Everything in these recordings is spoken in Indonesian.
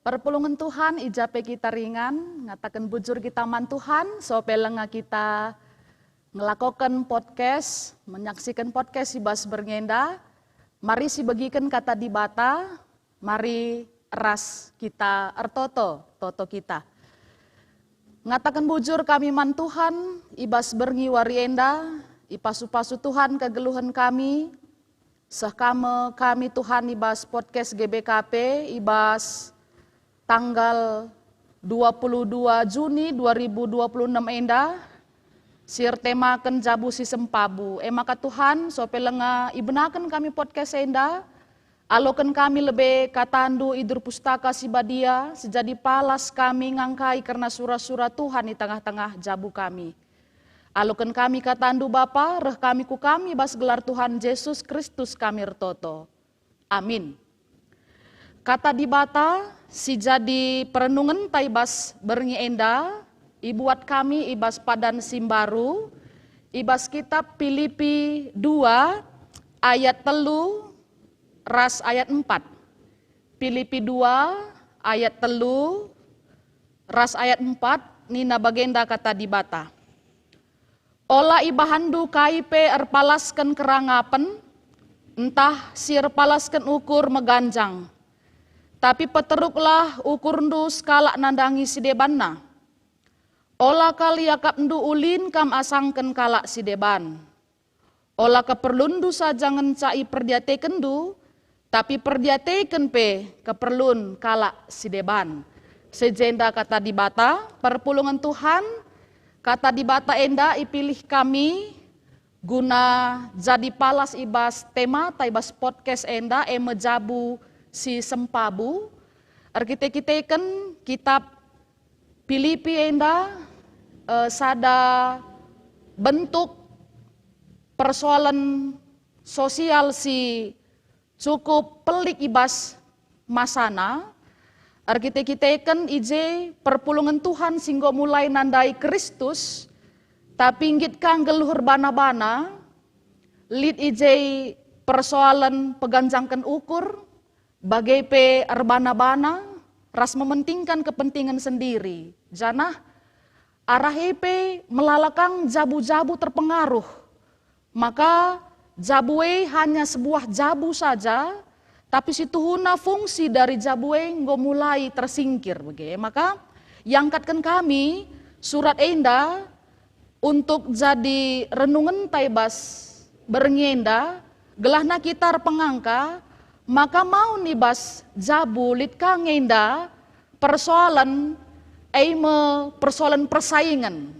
Perpulungan Tuhan, ijape kita ringan, ngatakan bujur kita man Tuhan, sopelenga kita ngelakukan podcast, menyaksikan podcast si Bas Berngenda, mari si bagikan kata di bata, mari ras kita ertoto, toto kita. Ngatakan bujur kami man Tuhan, ibas berngi warienda, ipasu-pasu Tuhan kegeluhan kami, sehkame kami Tuhan ibas podcast GBKP, ibas tanggal 22 Juni 2026 enda, sir temakan jabu si sempabu. Maka Tuhan, sopelenga ibenakan kami podcast enda, alokan kami lebih katandu idur pustaka si badia, sejadi palas kami ngangkai karena surah-surah Tuhan di tengah-tengah jabu kami. Alokan kami katandu Bapa, reh kami ku kami bas gelar Tuhan Yesus Kristus kami retoto. Amin. Kata di bata, si jadi perenungan taibas berngi enda, ibuat kami ibas padan simbaru, ibas kitab Filipi 2 ayat 3 ras ayat 4. Filipi 2 ayat 3 ras ayat 4, nina bagenda kata di bata. Ola ibahandu kaipe erpalaskan kerangapen, entah sir palaskan ukur meganjang. Tapi peteruklah ukur ndu skala nandangi si debanna. Ola kali yakap ndu ulin kam asangken kalak si deban. Ola keperlun ndu saja ngencai perdiateken ndu, tapi perdiateken pe keperlun kalak si deban. Sejenda kata di bata, perpulungan Tuhan, kata di bata enda ipilih kami, guna jadi palas ibas tema taibas podcast enda mejabu si sempabu, arkitek-kiteken kitab Filipi enda sada bentuk persoalan sosial si cukup pelik ibas masana, arkitek-kiteken ije perpulungan Tuhan singgo mulai nandai Kristus, tapi inggit kang geluhur bana-bana, lid ije persoalan peganjangkan ukur, bagai pe erbana-bana, ras mementingkan kepentingan sendiri. Janah arah pe melalakang jabu-jabu terpengaruh. Maka jabue hanya sebuah jabu saja, tapi situhuna fungsi dari jabue nggo mulai tersingkir. Maka yangkatkan kami surat enda untuk jadi renungan taibas berngenda, gelahna kita pengangka, maka mau nibas jabu lit kangenda persoalan persoalan persaingan.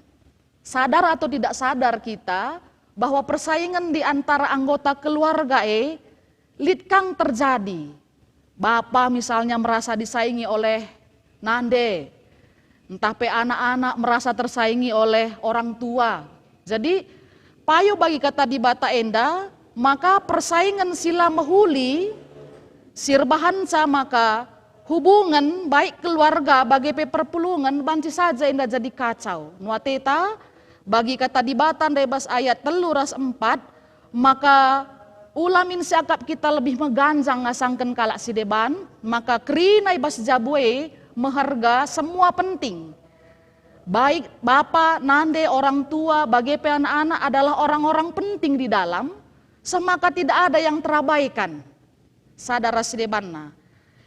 Sadar atau tidak sadar kita bahwa persaingan di antara anggota keluarga lit kang terjadi. Bapak misalnya merasa disaingi oleh nande, entah pe anak-anak merasa tersaingi oleh orang tua. Jadi payo bagi kata di bata enda, maka persaingan sila mehuli sirbahan maka hubungan baik keluarga bagi perpulungan banci saja indah jadi kacau. Nuateta bagi kata di batan rebas ayat 3 ras 4, maka ulamin siakap kita lebih meganjang ngasangken kalak si deban, maka kerina ibas jabue meharga semua penting. Baik bapak, nande, orang tua, bagi anak-anak adalah orang-orang penting di dalam, semaka tidak ada yang terabaikan. Sadara si debanna.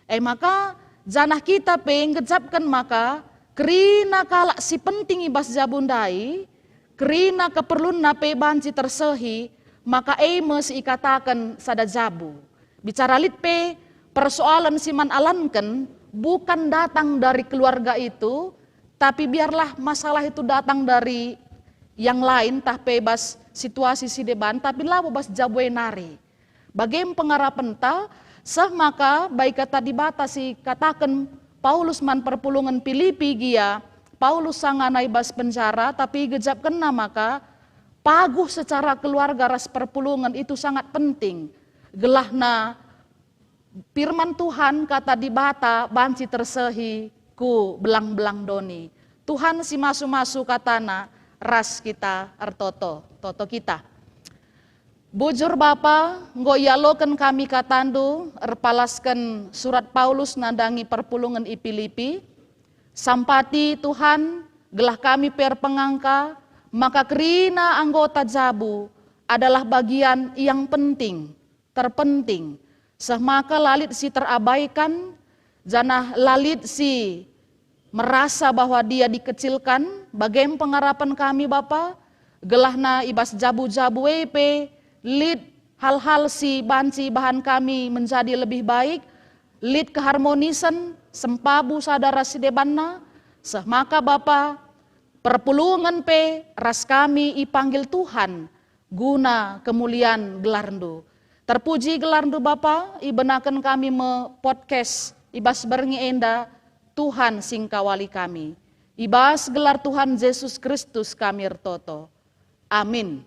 Maka janah kita penggejapkan maka kerina kalak si penting ibas jabundai, kerina keperluan nape banci tersehi, maka mesti ikatakan sada jabu. Bicara litpe persoalan siman alanken bukan datang dari keluarga itu, tapi biarlah masalah itu datang dari yang lain, tah bebas situasi si deban, tapi lah bebas jabue nari. Bagaimana pengarapan ta, maka baik kata dibatasi katakan Paulus man perpulungan Filipi gia, Paulus sanganai bas penjara, tapi gejap kena maka paguh secara keluarga ras perpulungan itu sangat penting. Gelahna firman Tuhan kata dibata banci tersehi ku belang-belang doni. Tuhan si masu-masu katana ras kita artoto, toto kita. Bujur Bapa, ngoyaloken kami katandu, erpalaskan surat Paulus nandangi perpulungan i Filipi. Sampati Tuhan, gelah kami per pengangka, maka kerina anggota jabu adalah bagian yang penting, terpenting. Semaka lalit si terabaikan, janah lalit si merasa bahwa dia dikecilkan. Bagaimana pengharapan kami Bapa, gelahna ibas jabu-jabu wepe, lid hal-hal si banci bahan kami menjadi lebih baik, lid keharmonisan, sempabu sadara si debanna, semaka Bapa, perpulungan pe ras kami ipanggil Tuhan, guna kemuliaan gelarndu. Terpuji gelarndu Bapa, ibenakan kami me podcast, ibas berngi enda, Tuhan singkawali kami. Ibas gelar Tuhan Yesus Kristus kami ertoto. Amin.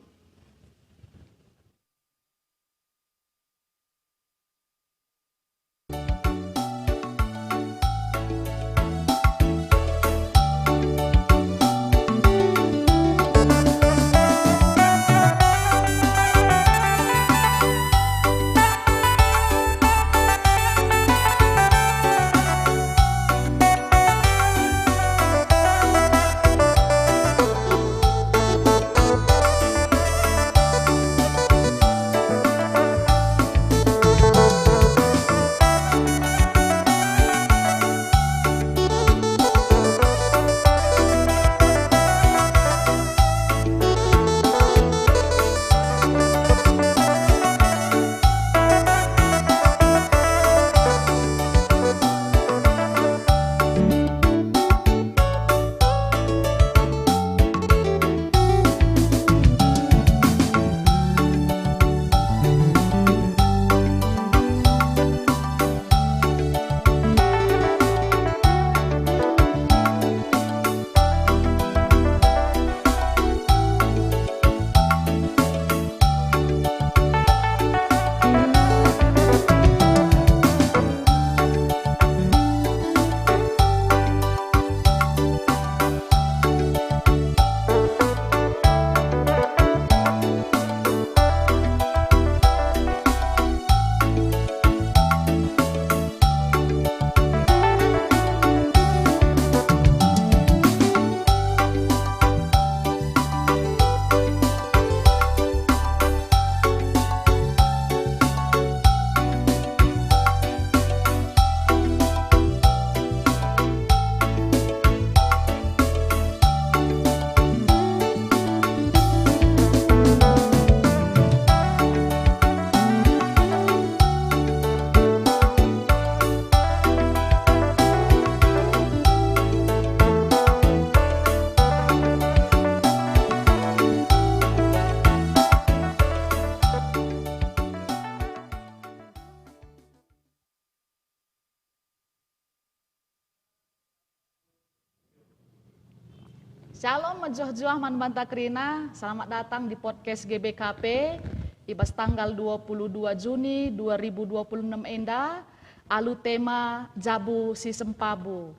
Shalom menjoh-joh man bantakrina, selamat datang di podcast GBKP, ibas tanggal 22 Juni 2026 enda, alu tema Jabu si Sempabu.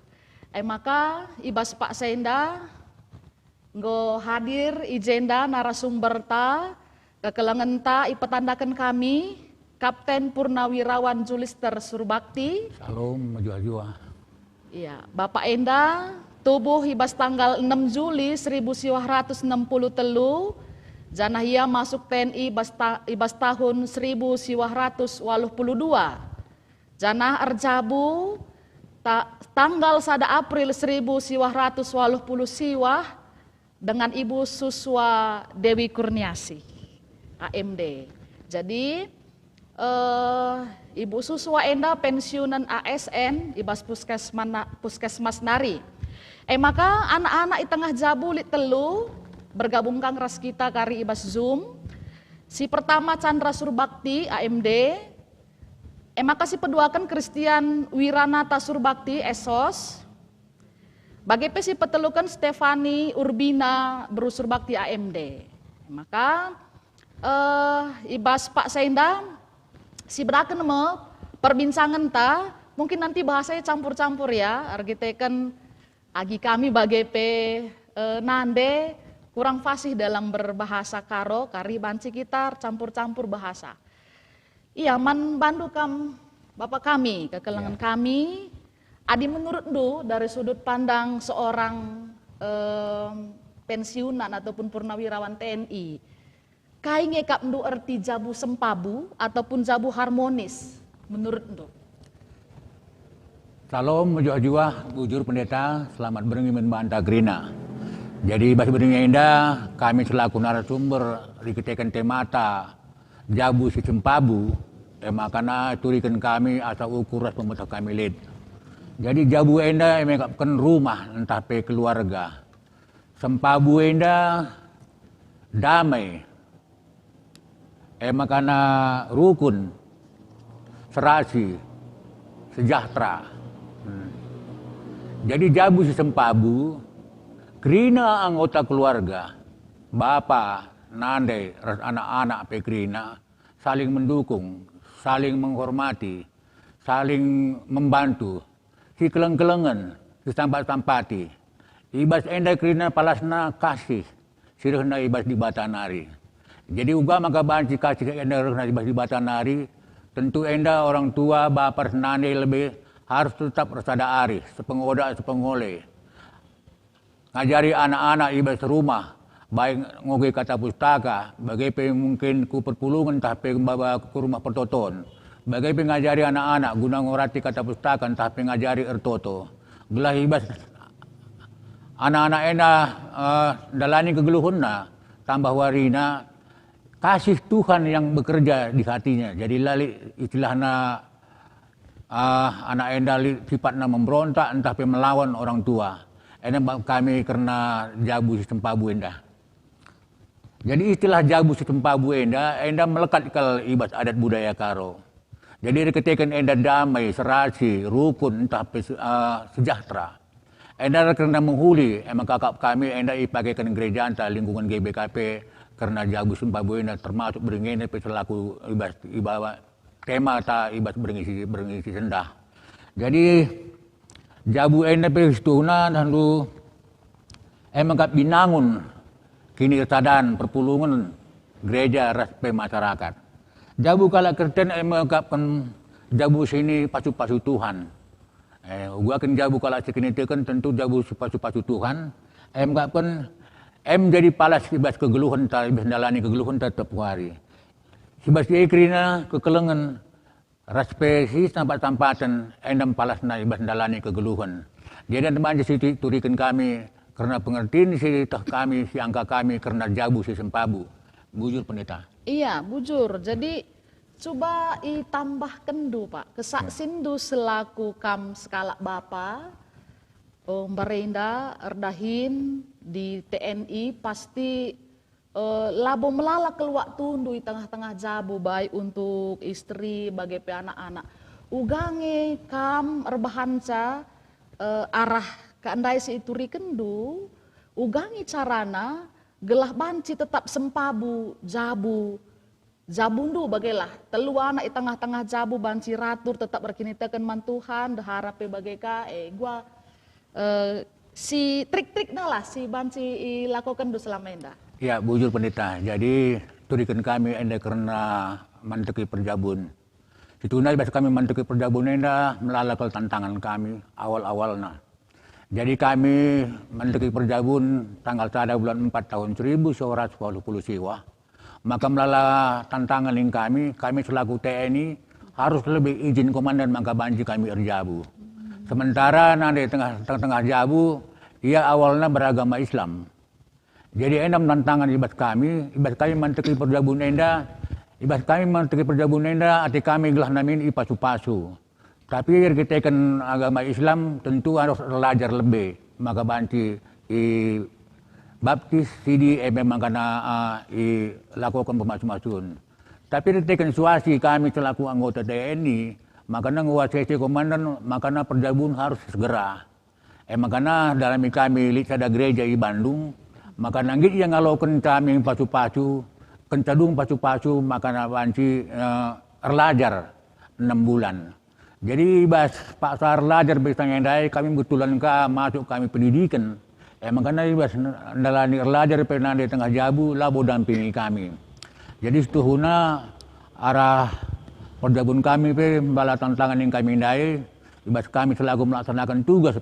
Maka ibas Pak Senda, nggo hadir ijenda narasumber ta, Kekelangan ta ipetandakan kami Kapten Purnawirawan Julister Surbakti. Salam maju-jua. Iya, Bapak Enda tubuh hibas tanggal 6 Juli 1963, janahia masuk TNI ibas tahun 1982. Janah erjabu tanggal 1 April 1980 siwah dengan Ibu Suswa Dewi Kurniasi, AMD. Jadi Ibu Suswa Enda pensiunan ASN ibas puskesmas Nari. Maka anak-anak di tengah jabu li telu bergabung kang ras kita kari ibas Zoom. Si pertama Chandra Surbakti AMD. Maka si peduakan Christian Wiranata Surbakti Esos. Bagi si petelukan Stefani Urbina Berusurbakti AMD. Maka ibas Pak Senda si berakan perbincangan ta mungkin nanti bahasanya campur-campur ya, argiteken agi kami bagai nande kurang fasih dalam berbahasa karo kari banci kita campur-campur bahasa. Iya, man bandu Bapak kami, kekelangan kami, adi menurut du dari sudut pandang seorang pensiunan ataupun purnawirawan TNI, kai ngekap ndu erti jabu sempabu ataupun jabu harmonis menurut ndu? Salam maju-jua, bujur pendeta, selamat berengi membantah Grina. Jadi bahasa berengi indah, kami selaku narasumber diketekan temata jabu si sempabu, makana turikan kami asal ukur ras pemerintah kami lid. Jadi jabu enda mengapkan rumah entah pe keluarga. Sempabu enda damai. Makana rukun, serasi, sejahtera. Jadi jabu si sempabu, kerina anggota keluarga, bapa, nande, anak-anak pe kerina, saling mendukung, saling menghormati, saling membantu. Si keleng-kelengan, si sampat-sampati. Ibas enda kerina palasna kasih, sirahna ibas di Batanari. Jadi uga maka banci kasih enda di Batanari, tentu enda orang tua bapak nane lebih harus tetap resada arif, sepengoda sepengole. Ngajari anak-anak ibas rumah, baik ngoge kata pustaka, bagai mungkin ku perpulungan tapi bawa ke rumah pertoton. Bagai ngajari anak-anak guna ngorati kata pustaka tapi ngajari ertoto. Gelah ibas anak-anak enda dalani kegeluhunna, tambah warina, kasih Tuhan yang bekerja di hatinya. Jadi lali istilahnya anak enda sifatnya memberontak entah melawan orang tua. Enda kami karena jabu si sempabu enda. Jadi istilah jabu si sempabu enda melekat ke ibas adat budaya karo. Jadi ketika enda damai, serasi, rukun entah sejahtera. Enda karena menghuli emang kakak kami enda ipakaikan gereja entah lingkungan GBKP. Karena jabu sempabu enda termasuk beringin selaku ibas tema ta ibas beringisi sendah. Jadi jabu enda pestuna dan lu emang kap binangun kini sadan perpulungan gereja raspe masyarakat. Jabu kala kerten emang kapkan jabu sini pasu-pasu Tuhan. Gua kan jabu kala sekini tekan tentu jabu pasu-pasu Tuhan. Emang kapkan jadi palas ibas kegeluhan ta ibas dalani kegeluhan ta tiap hari. Ibas kerina kekelengan raspesi sampat-sampatan endam palas na ibas dalani kegeluhan. Jadi teman si turikan kami karena pengertian si tah kami si angka kami karena jabu si sempabu. Bujur pendeta. Iya, bujur. Jadi coba itambahkan du Pak, kesaksin du selaku kam skala Bapa, Barenda, Erdahin di TNI pasti labo melala keluar tundu di tengah-tengah jabu baik untuk istri bagai anak-anak. Ugange kam erbahanca arah keandai si ituri kendu, ugangi carana gelah banci tetap sempabu jabu. Jabundu bagailah telu anak di tengah-tengah jabu banci ratur tetap berkinitakan mantuhan deharap bagai gua si trik-trik lah si banci lakukan du selama indah. Ya bujur pendeta. Jadi turikan kami enda karena manteki perjabun. Situna biasa kami manteki perjabun enda melalakal tantangan kami awal-awalna. Jadi kami manteki perjabun tanggal 1 bulan 4 tahun 1980 siwa. Maka melalui tantangan yang kami selaku TNI harus lebih izin komandan maka banji kami erjabu. Sementara nanti tengah jabu, ia awalnya beragama Islam. Jadi enda tantangan ibadah kami manteki perjabun enda, arti kami gelah namin ipasu-pasu. Tapi kita kan agama Islam tentu harus belajar lebih. Maka banci baptis sidi memang karena lakukan pemasu-masun. Tapi kita kan suasi kami selaku anggota TNI, makanya nguasai komandan, makanya perjabun harus segera. Makanya dalam kami lihat ada gereja di Bandung, maka nanggit yang ngalokan kami pasu-pasu, kencadung pasu-pasu, makanya banci erlajar 6 bulan. Jadi Pak Sarlajar bisanya ndai kami betulan masuk kami pendidikan. Makanya ndalani erlajar pernah di tengah jabu labo dampingi kami. Jadi setuhuna arah perjabun kami bala tantangan yang kami ndai, kami selaku melaksanakan tugas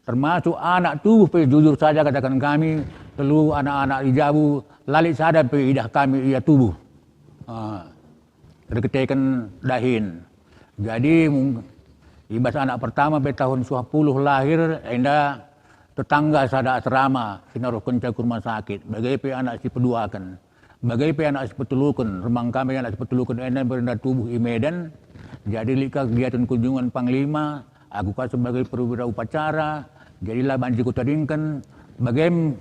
termasuk anak tuh jujur saja katakan kami telu anak-anak ijabu lalik sadar idah kami ia tubuh terketekan dahin. Jadi ibas anak pertama tahun 10 lahir enda tetangga sada asrama sinaruh kenca ke rumah sakit bagai anak si peduakan bagai anak si petulukan remang kami anak si petulukan enda berenda tubuh i Medan. Jadi lika kegiatan kunjungan Panglima aku sebagai perwira upacara. Jadilah banci kutaringkan bagaim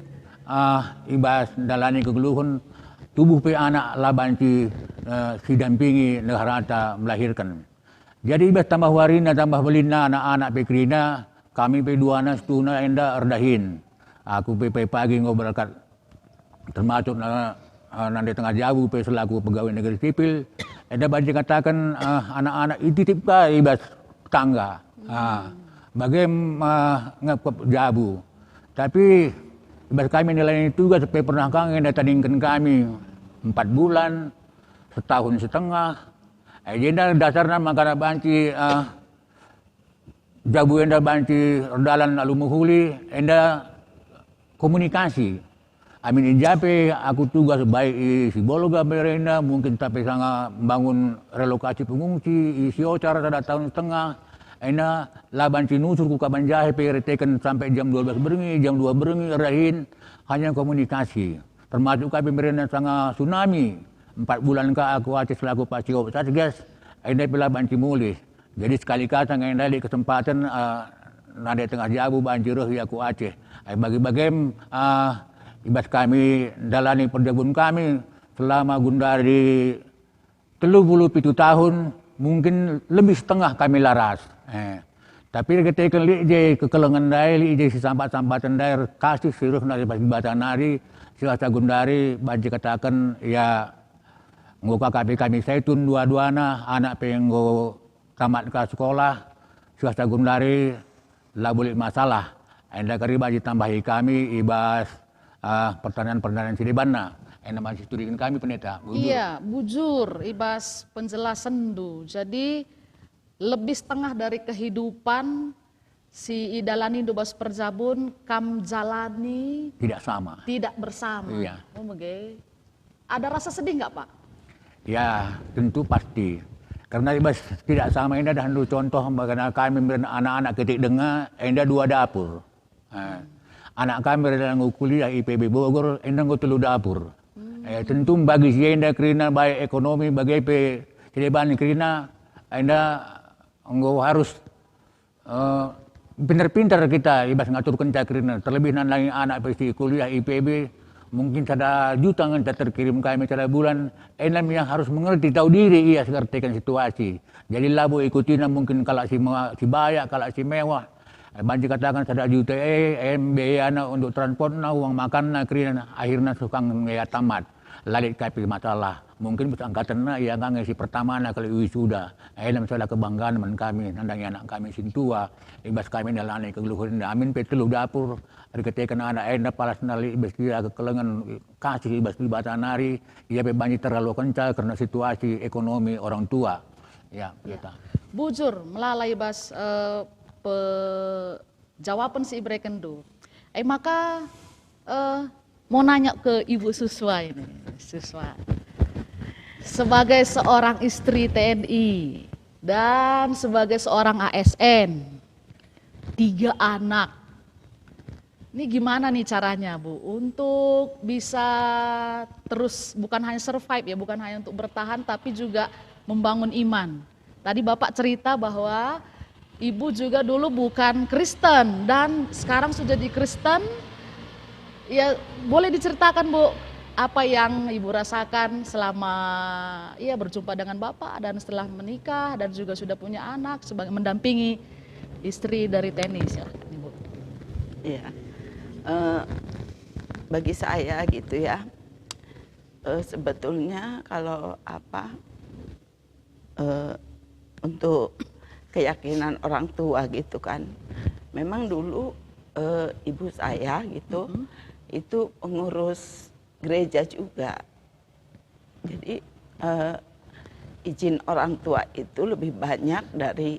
ibas dalani kegeluhan tubuh anak lah banci sidampingi negarata melahirkan. Jadi ibas tambah warina tambah belina anak-anak pekrina kami duana setuna enda erdahin. Aku pagi ngobrolkan termasuk nanti tengah jabu selaku pegawai negeri sipil. Enda banci katakan anak-anak ititip ibas tangga. Bagaimana ngepep jabu. Tapi ibas kami nilai itu juga sampai pernah kangen datangkan kami 4 bulan, setahun setengah. Jadi dasarnya makana banci jabu enda banci dalan lalu muhuli enda komunikasi. Amin injape aku tugas baik si bologa berenda mungkin tapi sangat bangun relokasi pengungsi isi ocara tada tahun setengah. Ena laban cinusur ku kaban jahe peretekan sampai jam 12 berengi, jam 2 berengi rahin hanya komunikasi. Termasuk kami berenda sangat tsunami. 4 bulan aku Aceh selaku pasio Satgas, ena pela banci mulih. Jadi sekali kata ena di kesempatan nade tengah jabu banci roh aku Aceh. Bagi-bagi ibas kami dalani perjabun kami selama Gundari 37 tahun mungkin lebih setengah kami laras. Tapi ketika lihat kekelengan dari lihat si sambat-sambatan dari kasih siruh dari batan nari siasa Gundari banci katakan ya ngoka kami saitun dua-duana anak penggo tamat ke sekolah siasa Gundari lah boleh masalah. Anda kari banci tambahi kami ibas pertanian sidibana. Anda masih tudikin kami pendeta. Iya, bujur ibas penjelasan du. Jadi lebih setengah dari kehidupan si idalani dubas perjabun kam jalani tidak bersama. Iya. Oh, ada rasa sedih nggak Pak? Ya tentu pasti karena ibas tidak sama ini ada contoh karena kami anak-anak ketik dengar enda 2 dapur. Anak kami dalam kuliah IPB Bogor enda telu dapur. Tentu bagi si enda kerina baik ekonomi bagi tidak kerina enda engkau harus pintar-pintar kita ibas ngaturkan cakrina terlebih lagi anak pasti kuliah IPB mungkin ada juta yang terkirim kami pada bulan enam yang harus mengerti tahu diri ia sekertikan situasi jadi labo ikutin mungkin kalau si bayak kalau si mewah banci katakan ada juta MB anak untuk transport uang makan kerina akhirnya suka ngaya tamat lalit kapi masalah. Mungkin bisa angkatan na ya ngang si pertama na kali wisuda. Ay masalah kebanggaan man kami nandang anak kami sintua. Ibas kami nalani kegeluhuran amin petelu dapur. Ari ketika anak ay palas nali ibas dia kekelengan kasih ibas di batanari. Ia bebanyi terlalu kencang karena situasi ekonomi orang tua. Ya, kita. Bujur melalai bas jawaban si Ibre Kendo. Maka mau nanya ke Ibu Suswa ini, Suswa. Sebagai seorang istri TNI dan sebagai seorang ASN, 3 anak. Ini gimana nih caranya Bu untuk bisa terus bukan hanya survive ya, bukan hanya untuk bertahan tapi juga membangun iman. Tadi Bapak cerita bahwa Ibu juga dulu bukan Kristen dan sekarang sudah di Kristen. Ya, boleh diceritakan Bu, apa yang Ibu rasakan selama ya berjumpa dengan Bapak dan setelah menikah dan juga sudah punya anak sebagai mendampingi istri dari TNI. Silakan Ibu. Iya. Bagi saya gitu ya. Sebetulnya kalau untuk keyakinan orang tua gitu kan. Memang dulu ibu saya gitu itu pengurus gereja juga. Jadi izin orang tua itu lebih banyak dari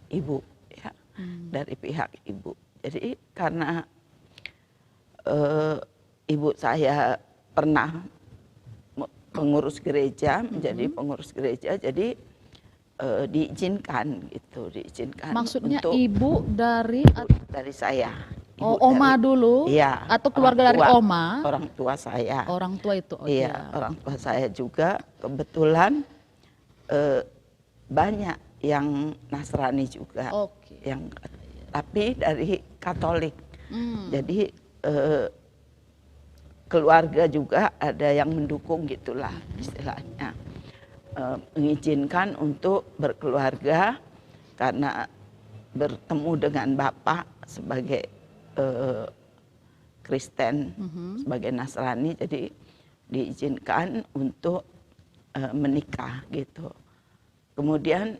ibu ya, dari pihak ibu. Jadi karena ibu saya pernah pengurus gereja, menjadi pengurus gereja, jadi diizinkan gitu, diizinkan. Maksudnya untuk ibu dari saya. Oh, oma dulu? Iya. Atau keluarga dari oma? Orang tua saya. Orang tua itu? Oh, iya, orang tua saya juga kebetulan banyak yang Nasrani juga. Oke. Tapi dari Katolik. Jadi keluarga juga ada yang mendukung gitulah istilahnya. Mengizinkan untuk berkeluarga karena bertemu dengan Bapak sebagai Kristen, sebagai Nasrani, jadi diizinkan untuk menikah gitu. Kemudian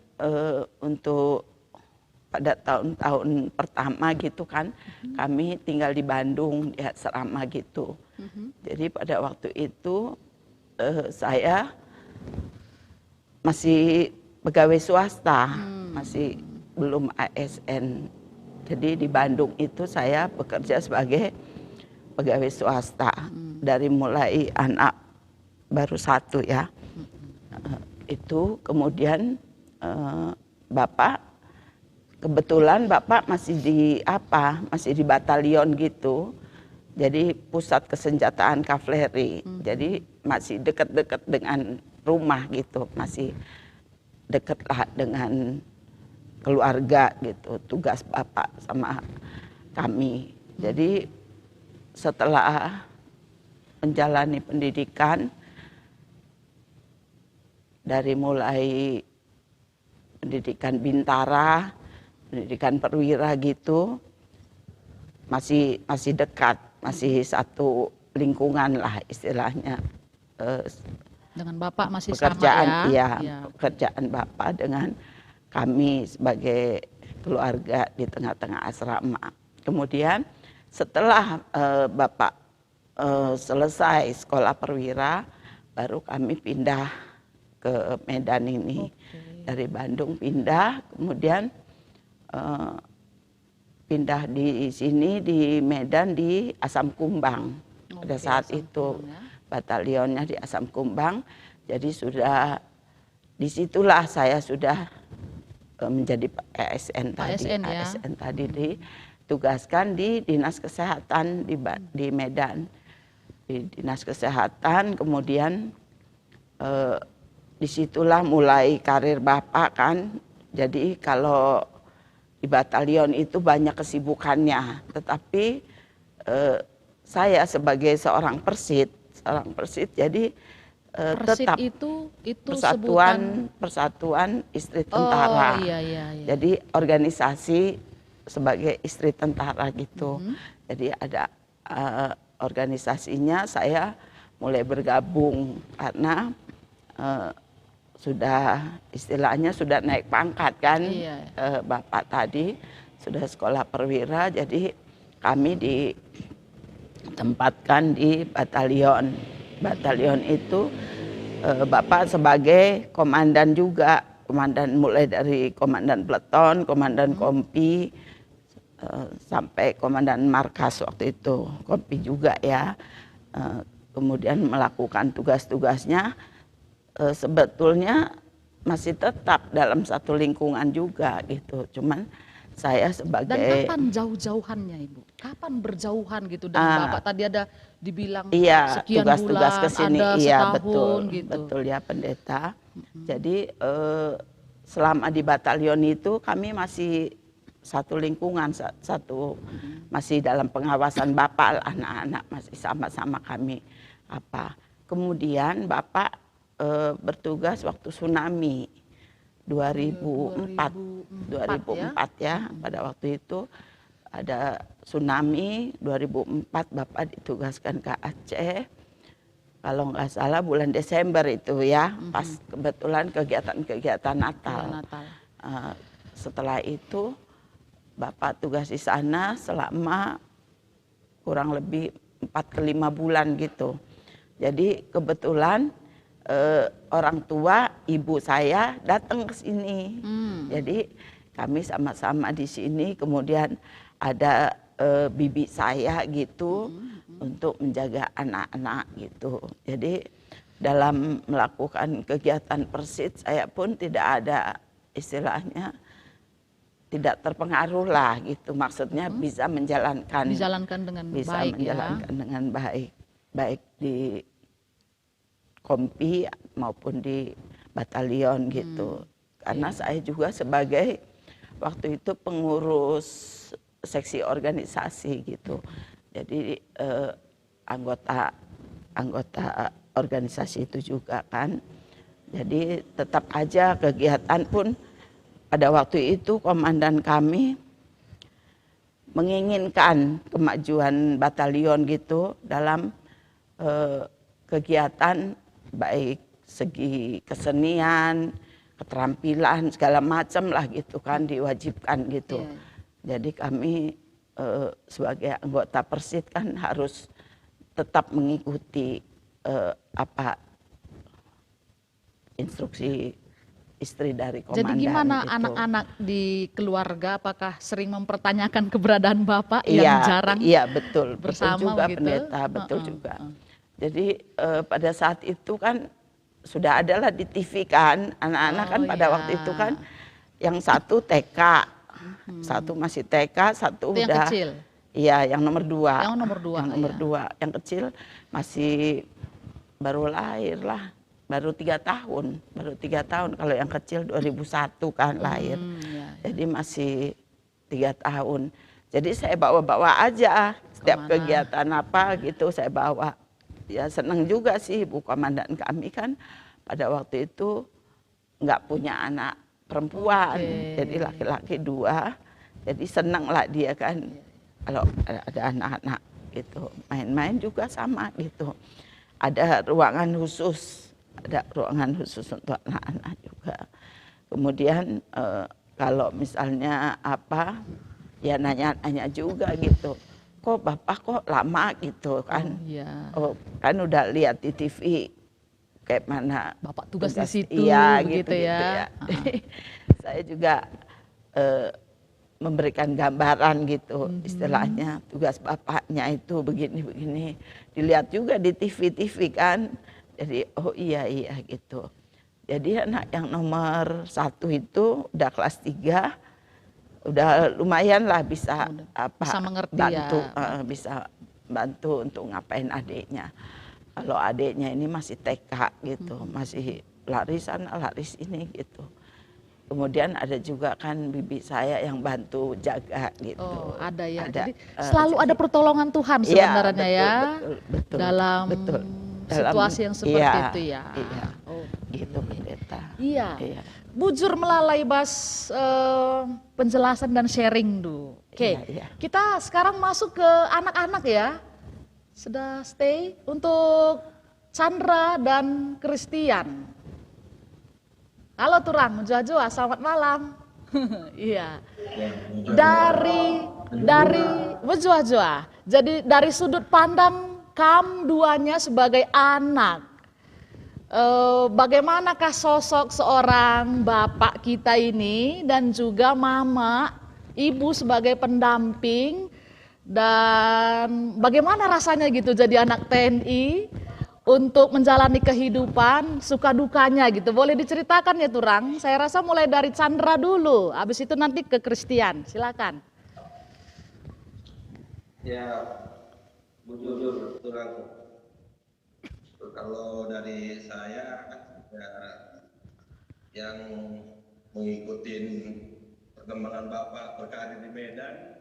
untuk pada tahun-tahun pertama gitu kan, kami tinggal di Bandung di asrama gitu. Jadi pada waktu itu saya masih pegawai swasta, masih belum ASN. Jadi di Bandung itu saya bekerja sebagai pegawai swasta. Dari mulai anak baru 1 ya. Itu kemudian Bapak, kebetulan Bapak masih di batalion gitu. Jadi pusat kesenjataan kavaleri. Jadi masih dekat-dekat dengan rumah gitu, masih dekatlah dengan keluarga gitu, tugas Bapak sama kami. Jadi setelah menjalani pendidikan dari mulai pendidikan bintara, pendidikan perwira gitu, masih dekat, masih satu lingkungan lah istilahnya. Dengan Bapak masih pekerjaan, sama ya? Iya, pekerjaan Bapak dengan kami sebagai keluarga di tengah-tengah asrama. Kemudian setelah Bapak selesai sekolah perwira, baru kami pindah ke Medan ini. Dari Bandung pindah, kemudian pindah di sini di Medan di Asam Kumbang. Pada saat itu batalionnya di Asam Kumbang, jadi sudah disitulah saya sudah menjadi ASN tadi. ASN tadi ditugaskan di Dinas Kesehatan di Medan, di Dinas Kesehatan. Kemudian disitulah mulai karir Bapak kan. Jadi kalau di batalion itu banyak kesibukannya, tetapi saya sebagai seorang Persit, jadi Persit tetap itu persatuan istri tentara. Oh, iya. Jadi organisasi sebagai istri tentara gitu. Jadi ada organisasinya, saya mulai bergabung karena sudah istilahnya sudah naik pangkat kan. Iya. Bapak tadi sudah sekolah perwira, jadi kami ditempatkan di batalion. Batalion itu Bapak sebagai komandan juga, komandan mulai dari komandan peleton, komandan kompi, sampai komandan markas waktu itu, kompi juga ya. Kemudian melakukan tugas-tugasnya, sebetulnya masih tetap dalam satu lingkungan juga gitu. Cuman saya sebagai... Dan kapan jauh-jauhannya Ibu? Kapan berjauhan gitu dengan Bapak? Tadi ada dibilang iya, sekian tugas-tugas bulan, kesini, ada iya setahun betul, gitu. betul ya pendeta. Jadi selama di batalion itu kami masih satu lingkungan, masih dalam pengawasan Bapak, anak-anak masih sama-sama kami apa. Kemudian Bapak bertugas waktu tsunami 2004 ya. Pada waktu itu ada tsunami 2004, Bapak ditugaskan ke Aceh. Kalau nggak salah bulan Desember itu ya, pas kebetulan kegiatan Natal. Setelah itu Bapak tugas di sana selama kurang lebih 4 ke 5 bulan gitu. Jadi kebetulan orang tua ibu saya datang ke sini. Jadi kami sama-sama di sini, kemudian ada bibi saya gitu untuk menjaga anak-anak gitu. Jadi dalam melakukan kegiatan Persid saya pun tidak ada istilahnya tidak terpengaruh lah gitu. Maksudnya bisa menjalankan dengan bisa baik menjalankan dengan baik, baik di kompi maupun di batalion gitu. Karena saya juga sebagai waktu itu pengurus seksi organisasi gitu. Jadi anggota organisasi itu juga kan. Jadi tetap aja kegiatan pun pada waktu itu komandan kami menginginkan kemajuan batalion gitu dalam kegiatan baik segi kesenian, keterampilan segala macam lah gitu kan, diwajibkan gitu. Jadi kami sebagai anggota Persid kan harus tetap mengikuti instruksi istri dari komandan. Jadi gimana gitu. anak-anak di keluarga, apakah sering mempertanyakan keberadaan Bapak yang jarang betul bersama juga begitu? pendeta, betul juga. Jadi pada saat itu kan sudah adalah di TV kan, anak-anak kan pada waktu itu kan yang satu TK, satu masih TK, satu itu udah. Yang kecil? Iya, yang nomor 2. Yang nomor 2. Yang nomor 2, yang kecil masih baru lahir lah, baru 3 tahun, Kalau yang kecil 2001 kan lahir, jadi masih 3 tahun. Jadi saya bawa-bawa aja setiap kegiatan apa gitu saya bawa. Ya senang juga sih Ibu komandan kami kan pada waktu itu nggak punya anak perempuan, jadi laki-laki 2, jadi senang lah dia kan kalau ada anak-anak gitu, main-main juga sama gitu. Ada ruangan khusus untuk anak-anak juga. Kemudian kalau misalnya apa ya nanya-nanya juga gitu. Kok Bapak kok lama gitu kan? Oh, kan udah lihat di TV kayak mana Bapak tugas di situ, iya, gitu ya. Saya juga memberikan gambaran gitu, istilahnya tugas bapaknya itu begini-begini. Dilihat juga di TV kan. Jadi oh iya gitu. Jadi anak yang nomor 1 itu udah kelas 3. Udah lumayan lah bisa bisa mengerti bantu, ya. bisa bantu untuk ngapain adiknya. Kalau adiknya ini masih TK gitu, masih lari sana lari sini gitu. Kemudian ada juga kan bibi saya yang bantu jaga gitu. Oh, ada ya. Jadi selalu ada pertolongan Tuhan sebenarnya ya. Betul, dalam situasi yang seperti itu ya. Iya. Gitu pendeta. Iya. Bujur melalai Bas penjelasan dan sharing dulu. Oke. Kita sekarang masuk ke anak-anak ya. Sudah stay untuk Chandra dan Christian. Halo Turang, Jua-Jua, selamat malam. Iya. Dari Jua-Jua. Jadi dari sudut pandang kam duanya sebagai anak, bagaimanakah sosok seorang bapak kita ini dan juga mama, ibu sebagai pendamping, dan bagaimana rasanya gitu jadi anak TNI untuk menjalani kehidupan, suka dukanya gitu. Boleh diceritakan ya Turang? Saya rasa mulai dari Chandra dulu, habis itu nanti ke Christian. Silakan. Ya, jujur Turang. Kalau dari saya kan ya, yang mengikuti perkembangan Bapak berkarir di Medan,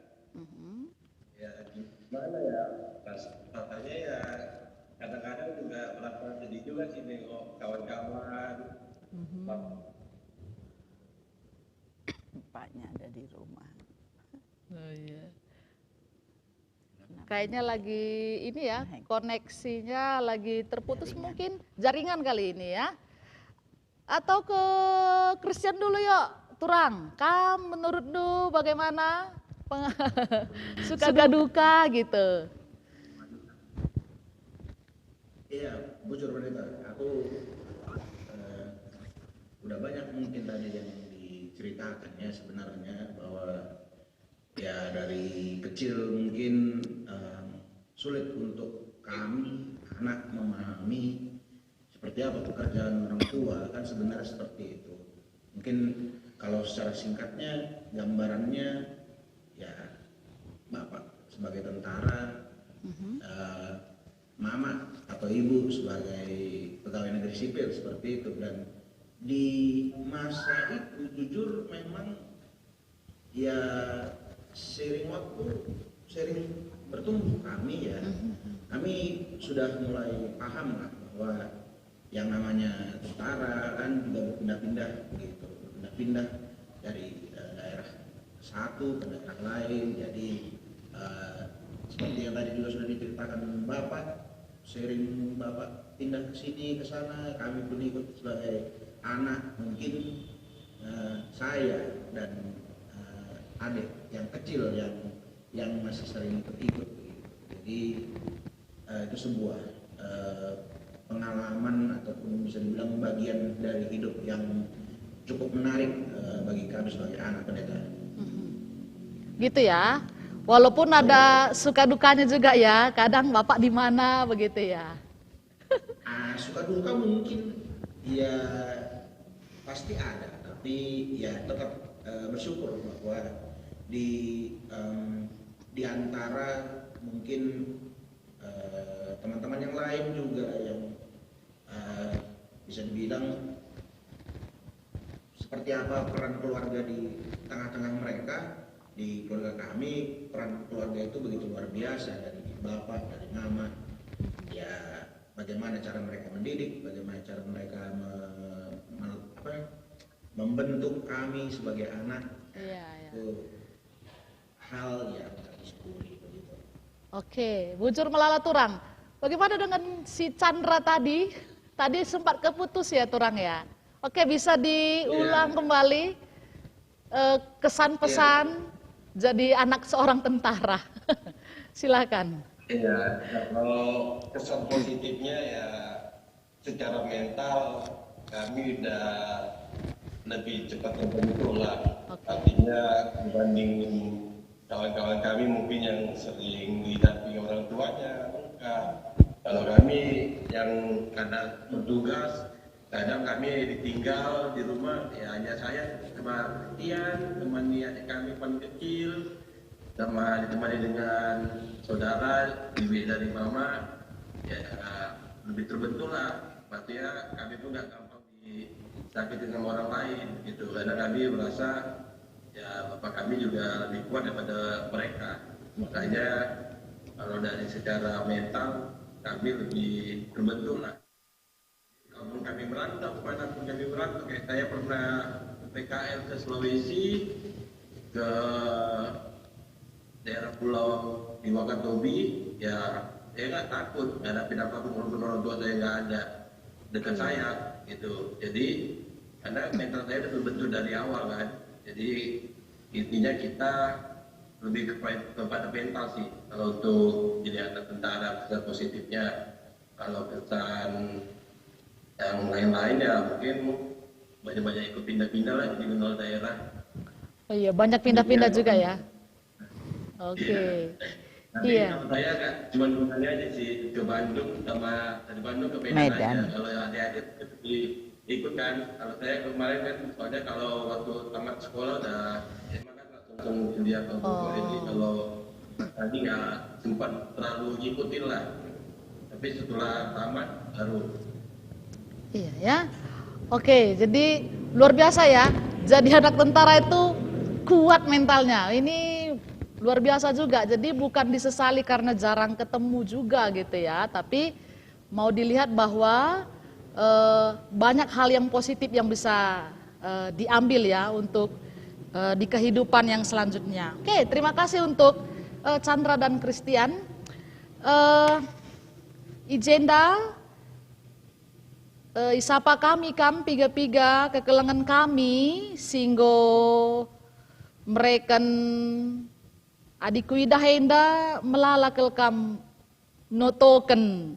ya gimana ya, rasanya ya kadang-kadang juga merasa sedih juga sih nengok kawan-kawan. Bapaknya ada di rumah. Oh iya. Kayaknya lagi ini ya, koneksinya lagi terputus mungkin, jaringan kali ini ya. Atau ke Christian dulu yuk, Turang. Kam menurut lu bagaimana suka duka gitu? Iya, bujur benar. Aku udah banyak mungkin tadi yang diceritakan ya sebenarnya, bahwa ya dari kecil mungkin sulit untuk kami anak memahami seperti apa pekerjaan orang tua, kan sebenarnya seperti itu. Mungkin kalau secara singkatnya gambarannya ya bapak sebagai tentara, mama atau ibu sebagai pegawai negeri sipil seperti itu. Dan di masa itu jujur memang ya seiring waktu, seiring bertumbuh kami ya, kami sudah mulai paham lah bahwa yang namanya tentara kan juga berpindah-pindah gitu, berpindah-pindah dari daerah satu ke daerah lain. Jadi seperti yang tadi juga sudah diceritakan Bapak, sering Bapak pindah ke sini ke sana, kami pun ikut sebagai anak. Mungkin saya dan adik yang kecil yang masih sering ikut. Jadi itu sebuah pengalaman ataupun bisa dibilang bagian dari hidup yang cukup menarik bagi kami sebagai anak pendeta. Gitu ya. Walaupun ada suka dukanya juga ya, kadang Bapak di mana begitu ya. Suka duka mungkin ya pasti ada, tapi ya tetap bersyukur bahwa di antara mungkin teman-teman yang lain juga yang bisa dibilang seperti apa peran keluarga di tengah-tengah mereka. Di keluarga kami peran keluarga itu begitu luar biasa, dari bapak, dari mama. Ya bagaimana cara mereka mendidik, bagaimana cara mereka membentuk kami sebagai anak. Iya. Itu hal yang kami syukuri begitu. Oke, Bujur Melala Turang. Bagaimana dengan si Chandra tadi? Tadi sempat keputus ya Turang ya. Oke, bisa diulang kembali kesan pesan jadi anak seorang tentara. Silakan. Iya, kalau kesan positifnya ya secara mental kami udah lebih cepat terbentuk lah. Artinya dibanding kawan-kawan kami mungkin yang sering didampingi orang tuanya, enggak. Kalau kami yang kadang bertugas, kadang kami ditinggal di rumah, ya hanya saya sama Tian, temani adik kami paling kecil, sama ditemani dengan saudara, ibu dari mama, ya lebih terbentuk lah. Artinya kami pun nggak gampang disakitin sama orang lain gitu, karena kami merasa ya bapak kami juga lebih kuat daripada mereka. Makanya kalau dari secara mental kami lebih terbentuk lah. Kalaupun kami merantau, kemanapun kami merantau, kayak saya pernah PKL ke Sulawesi, ke daerah pulau di Wakatobi, ya saya nggak takut ngadapin apapun walaupun orang tua saya nggak ada dekat saya gitu. Jadi karena mental saya betul-betul dari awal kan. Jadi intinya kita lebih kepada mental sih kalau untuk jadi anak tentara. Pesan positifnya, kalau pesan yang lain-lain ya mungkin banyak-banyak ikut pindah-pindah lah di luar daerah. Oh iya, banyak pindah-pindah juga ya. Oke. Nanti Iya. kalau saya kan cuma kembali aja sih ke Bandung, sama dari Bandung ke Medan, Medan. aja. Kalau adik-adik ikut kan, kalau saya kemarin kan soalnya kalau waktu tamat sekolah udah SMA kan langsung kuliah ke Bogor ini. Kalau tadi nggak sempat terlalu ngikutin lah, tapi setelah tamat baru. Iya ya. Oke, jadi luar biasa ya. Jadi anak tentara itu kuat mentalnya. Ini luar biasa juga. Jadi bukan disesali karena jarang ketemu juga gitu ya. Tapi mau dilihat bahwa banyak hal yang positif yang bisa diambil ya untuk di kehidupan yang selanjutnya. Oke, terima kasih untuk Chandra dan Christian. Ijenda isapa kami piga-piga kekelengan kami singgo mereken adikku idah henda melala kelkam notoken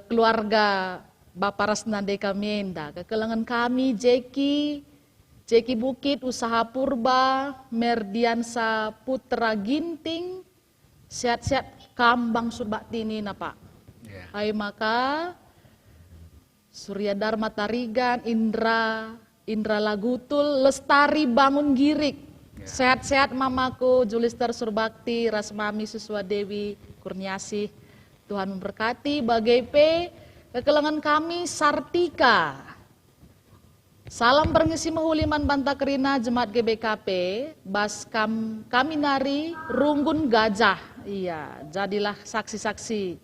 keluarga Bapak Rasnande kami enda kekelengan kami Jeki Bukit Usaha Purba Merdiansa Putra Ginting sehat-sehat kambang surbaktini na Pak. Ya. Hai maka Surya Dharma Tarigan, Indra Lagutul, Lestari Bangun Girik. Sehat-sehat mamaku, Julister Surbakti, Rasmami Suswadewi, Kurniasih. Tuhan memberkati, Bagai P, kekelengan kami Sartika. Salam perngisi mahuliman Bantakerina, Jemaat GBKP, Bas Kaminari, Runggun Gajah. Iya, jadilah saksi-saksi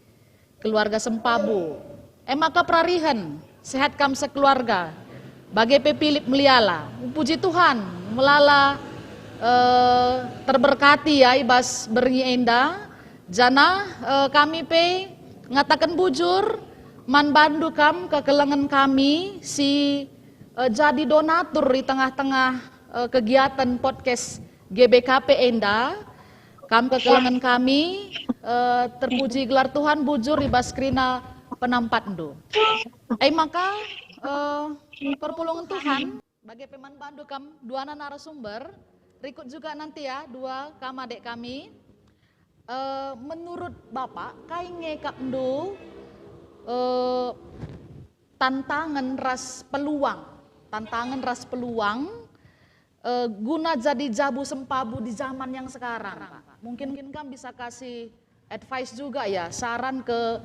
keluarga Sempabu. Maka prarihan, sehat kam sekeluarga. Bagai Philip Meliala, puji Tuhan, melala terberkati ya ibas berngi enda. Jana kami pe ngatakan bujur, man bandu kam kekelengan kami si jadi donatur di tengah-tengah kegiatan podcast GBKP enda. Kam kekelengan kami terpuji gelar Tuhan bujur ibas krina penampat ndo. Maka perpulungan Tuhan bagi peman bandu kam dua narasumber berikut juga nanti ya dua kam adik kami. Menurut Bapak kai ngekap ndo tantangan ras peluang guna jadi jabu Sempabu di zaman yang sekarang Pak. Mungkin kam bisa kasih advice juga ya, saran ke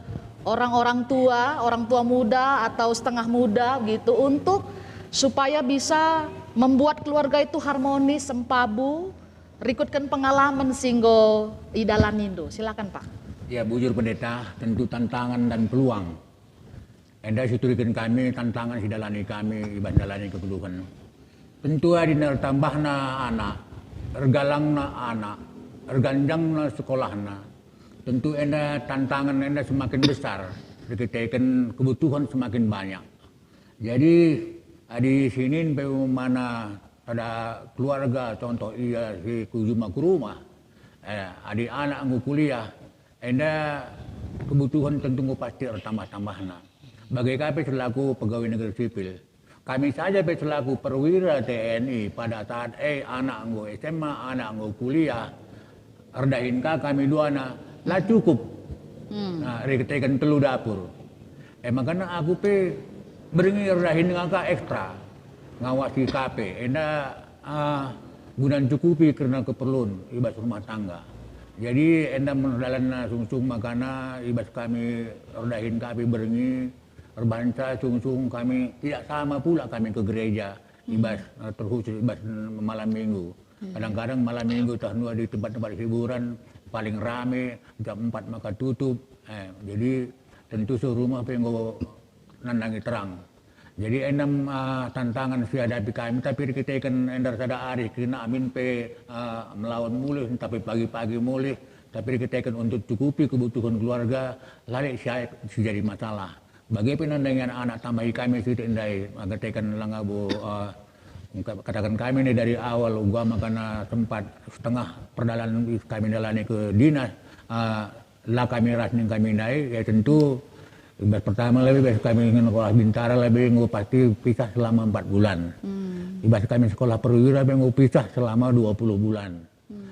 orang tua muda atau setengah muda gitu untuk supaya bisa membuat keluarga itu harmonis, Sempabu, rikutkan pengalaman singgo idalan Indo. Silakan Pak. Ya bujur pendeta, tentu tantangan dan peluang. Enda siturikan kami tantangan sidalani kami iban dalani kekeluhan. Tentu adina tambahna anak, ergalangna anak, erganjangna sekolahna. Tentu enda tantangan enda semakin besar, dikitakan kebutuhan semakin banyak. Jadi di sini bagaimana ada keluarga, contoh iya si kujuma ke rumah, adik anak ngu kuliah, enda kebutuhan tentu ngu pasti tambah-tambahna. Bagi kami selaku pegawai negeri sipil, kami saja selaku perwira TNI pada saat anak ngu SMA, anak ngu kuliah, erdahin kami dua anak. Lah cukup. Nah, reketekan telu dapur. Makanya aku beringi rahin ngangka ekstra. Ngawasi KP. Enda gunan cukupi karena keperluan ibas rumah tangga. Jadi enda mendalan sungsung makana ibas kami rahin KP beringi erbanca sungsung kami tidak sama pula kami ke gereja ibas terkhusus ibas malam minggu. Kadang-kadang malam minggu tahun di tempat-tempat hiburan paling rame jam 4 maka tutup. Jadi tentu serumah pengen nandangi terang. Jadi enam tantangan si hadapi kami tapi kita kan endar sada hari kena amin melawan mulih tapi pagi-pagi mulih tapi dikatakan untuk cukupi kebutuhan keluarga, lalu saya jadi masalah. Bagaimana dengan anak tambahi kami situ indai, katakan langabu, katakan kami ini dari awal agama karena tempat setengah perjalanan kami dalani ke dinas, lah kami rasning kami indai, ya tentu pertama lebih kami ingin sekolah bintara lebih pasti pisah selama 4 bulan. Ibas kami sekolah perwira lebih pisah selama 20 bulan.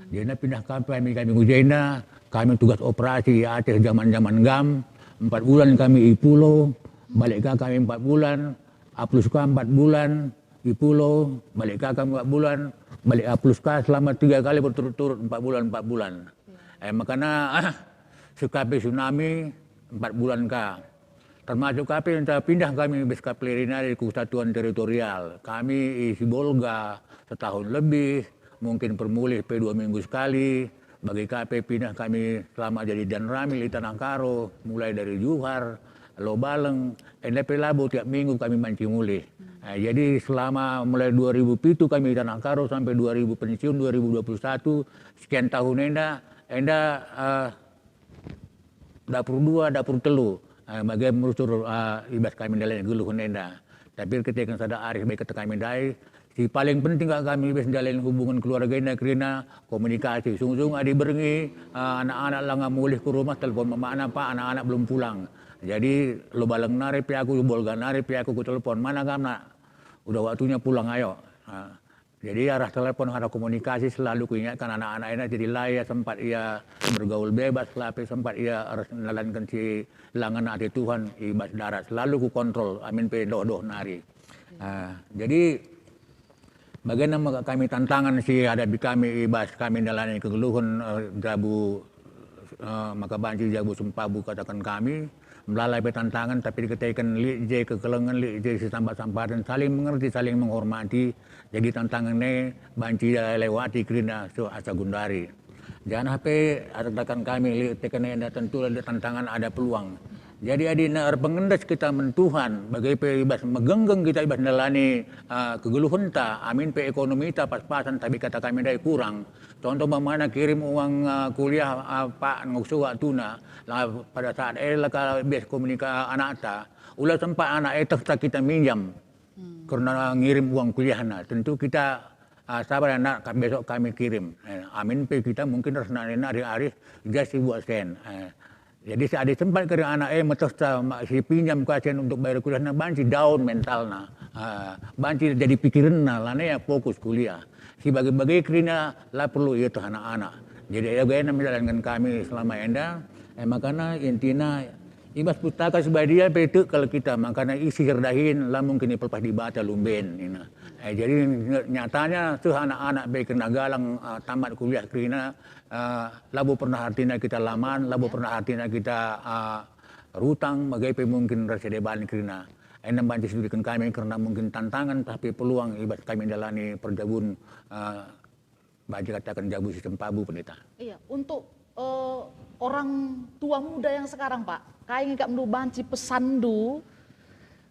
Jadi pindah kami ngujena, kami tugas operasi Aceh zaman-zaman GAM. 4 bulan kami di pulau, balik ke kami 4 bulan, A+K 4 bulan, di pulau, balik ke kami 4 bulan, balik A+K selama 3 kali berturut-turut 4 bulan. Makanya sekapi tsunami 4 bulan termasuk kami yang pindah kami beska Pelerina dari Kesatuan Teritorial. Kami isi Bolga setahun lebih, mungkin permulih P2 minggu sekali. Bagi KP pindah kami selama jadi Dan Ramil di Tanah Karo, mulai dari Juhar, Lobaleng, NDP Labu tiap minggu kami mancing mulih. Jadi selama mulai 2007 kami di Tanah Karo sampai 2000 pensiun 2021, sekian tahun enda dapur 2, dapur telu. Bagaimana merusur ibas kami dalam geluhun enda. Tapi ketika sada Arif baik kata kami dai, si paling penting kami dalam hubungan keluarga ini karena komunikasi. Sung-sung adik berengi, anak-anak lang mulih ke rumah, telepon mama anak-anak belum pulang. Jadi lo balang nari pi aku, bolga nari pi aku telepon, mana kamu? Udah waktunya pulang ayo. Jadi arah telepon ada komunikasi selalu kuingatkan anak-anak ini jadi layak sempat ia bergaul bebas, sempat ia harus menalankan si langan hati Tuhan ibas darat selalu ku kontrol amin pe doh nari. Jadi bagaimana kami tantangan si hadapi kami ibas kami dalani kegeluhan jabu maka banci jabu sempabu katakan kami melalui tantangan tapi dikatakan je kekelengan je sampah dan saling mengerti saling menghormati. Jadi tantangannya banci lewati kerana asa gundari. Jangan HP katakan kami tekan tentu ada tantangan ada peluang. Jadi adina pengendas kita mentuhan bagai pe ibas megenggeng kita ibas dalani kegeluhan ta amin pe ekonomi ta pas-pasan tapi kata kami dai kurang. Contoh bagaimana kirim uang kuliah Pak ngusua tuna pada saat kalau bias komunikasi anak ta ulah sempat anak tak kita minjam karena ngirim uang kuliahna tentu kita sabar anak besok kami kirim amin pe kita mungkin harus hari-hari jadi buat sen. Jadi ada sempat kerja anak metos si pinjam kasihan untuk bayar kuliah banci down mentalna, banci jadi pikiran lana ya fokus kuliah. Si bagi-bagi kerina lah perlu itu anak-anak. Jadi ya gaya menjalankan kami selama enda, makanya intinya ibas pustaka sebadia itu kalau kita makanya isi kerdahin lah mungkin diperpas dibaca lumben. Jadi nyatanya tuh anak-anak baik kena galang tamat kuliah kerina labu pernah artinya kita laman, labu pernah artinya kita rutang, bagaimana mungkin rasa deban kerina. Enam banci sudikan kami karena mungkin tantangan tapi peluang ibarat kami jalani perjabun baca katakan jabu sistem pabu pendeta. Iya, untuk orang tua muda yang sekarang Pak, kayak nggak mendu banci pesandu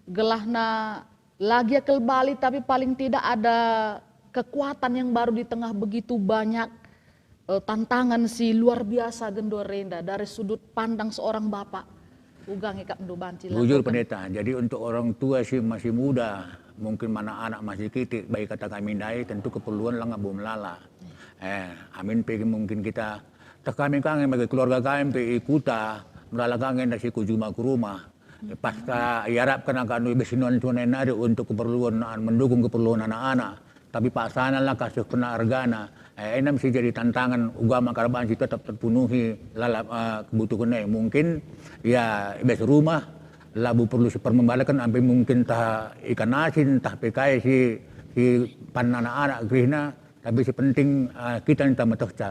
gelahna lagi ke Bali tapi paling tidak ada kekuatan yang baru di tengah begitu banyak tantangan si luar biasa Gendorenda dari sudut pandang seorang bapak. Ugang ikap mendu banci. Jujur pendeta, jadi untuk orang tua sih masih muda, mungkin mana anak masih kitik, baik kata kami dai tentu keperluan lah ngabu melala. Amin pergi mungkin kita tak kami kangen bagi keluarga kami pergi kuta melala kangen dari siku juma ke rumah. Pasca harapkan akan besinuan tuan nari untuk keperluan mendukung keperluan anak-anak. Tapi Pak Sana lah kasih kena argana. Ini mesti jadi tantangan agama karaban sih tetap terpenuhi lalap kebutuhannya. Mungkin ya bes rumah labu perlu sepermembalakan sampai mungkin tah ikan asin tah PKI si pan anak-anak gerina. Tapi si penting kita minta metokca.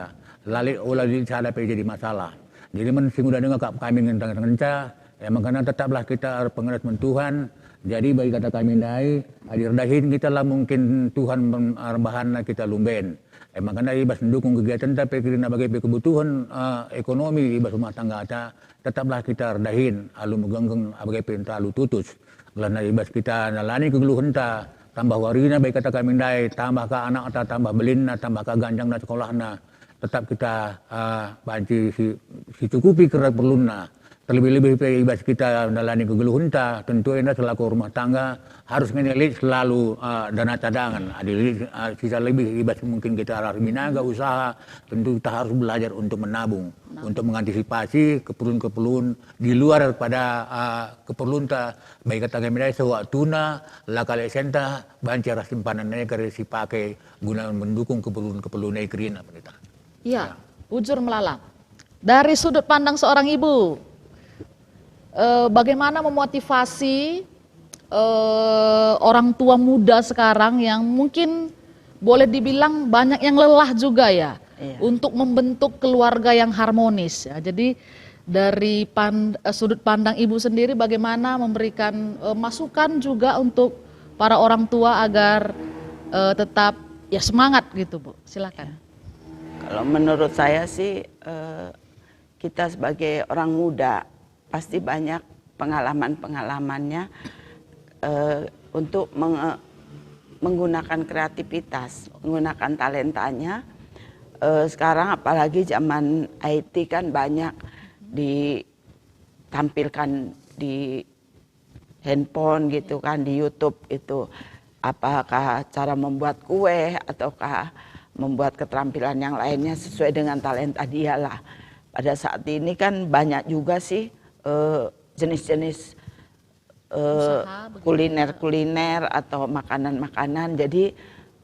Lalu olah dihadapi jadi masalah. Jadi mesti mudah dengar kami ngentang-ngentang. Makanya tetaplah kita pengeras Tuhan. Jadi bagi kata kami dai, adir-dahin kita lah mungkin Tuhan bahan kita lumben. Makanya ibas mendukung kegiatan tapi kerana bagi kebutuhan ekonomi ibas rumah tangga kita, tetaplah kita redahin, alu megenggeng bagi perintah alu tutus. Kerana ibas kita nalani kegeluhan ta, tambah warina bagi kata kami dai, tambah ke anak ta, tambah belina, tambah ke ganjang na sekolahna. tetap kita banci si cukupi keperluan. Terlebih-lebih ibas kita dalani kegeluhan ta, tentu ena selaku rumah tangga harus menelit selalu dana cadangan. Adil sisa lebih ibas mungkin kita harus minaga usaha, tentu kita harus belajar untuk menabung, untuk mengantisipasi keperluan di luar daripada keperluan ta, baik kata kami sewaktuna lakale senta bancara simpanannya kare si pakai guna mendukung keperluan kerina pendeta. Iya, Bujur Melala. Dari sudut pandang seorang ibu, bagaimana memotivasi orang tua muda sekarang yang mungkin boleh dibilang banyak yang lelah juga ya, untuk membentuk keluarga yang harmonis ya. Jadi dari sudut pandang ibu sendiri bagaimana memberikan masukan juga untuk para orang tua agar tetap ya semangat gitu Bu, silakan. Kalau menurut saya sih kita sebagai orang muda pasti banyak pengalaman-pengalamannya untuk menggunakan kreativitas, menggunakan talentanya. Sekarang apalagi zaman IT kan banyak ditampilkan di handphone gitu kan, di YouTube itu. Apakah cara membuat kue ataukah membuat keterampilan yang lainnya sesuai dengan talenta dia lah. Pada saat ini kan banyak juga sih jenis-jenis kuliner-kuliner atau makanan-makanan. Jadi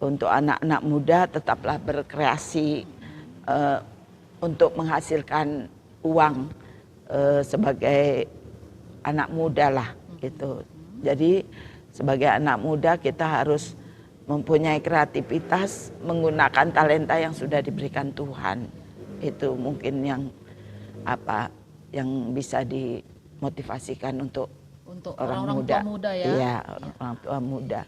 untuk anak-anak muda tetaplah berkreasi untuk menghasilkan uang sebagai anak muda lah gitu. Jadi sebagai anak muda kita harus mempunyai kreativitas menggunakan talenta yang sudah diberikan Tuhan. Itu mungkin yang bisa dimotivasikan untuk orang muda ya. Iya, orang tua muda.